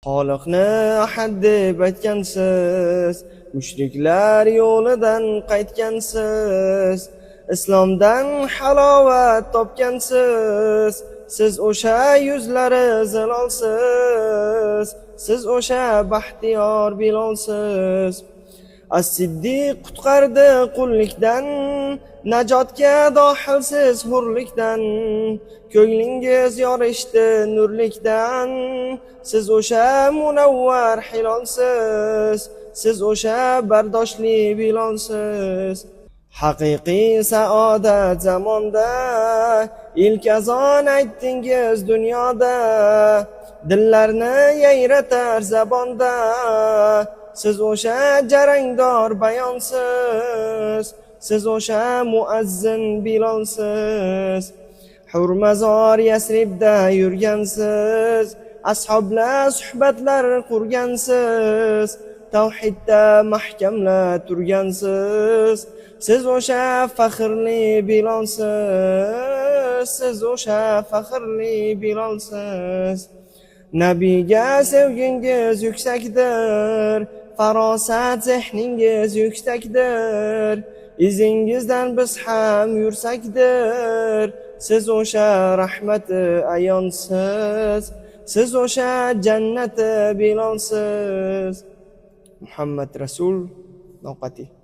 Xoliqni ahad deb aytgansiz, mushriklar yo'lidan qaytgansiz, islomdan halovat topgansiz. Siz o'sha yuzlari zilolsiz, siz o'sha baxtiyor Bilolsiz. As-Siddiq qutqardi qullikdan, najotga dohilsiz hurlikdan. Ko'nglingiz yorishdi nurlikdan, siz o'sha munavvar hilolsiz, siz o'sha bardoshli Bilolsiz. Haqiqiy saodat zamonda, ilk azon aytdingiz dunyoda, dillarni yayratar zabonda. Siz o'sha jarangdor bayonsiz, siz o'sha muazzin Bilolsiz. Hurmazor Yasribda yurgansiz, ashoblar suhbatlar qurgansiz, tavhidda mahkamlar turgansiz. Siz o'sha faxrli Bilolsiz, siz o'sha faxrli Bilolsiz. Nabiga sevgingiz yuksakdir, farosat zehningiz yuksakdir. Izingizdan biz ham yursakdir, siz o'sha rahmati ayonsiz, siz o'sha jannati Bilolsiz. Muhammad Rasul Navqati.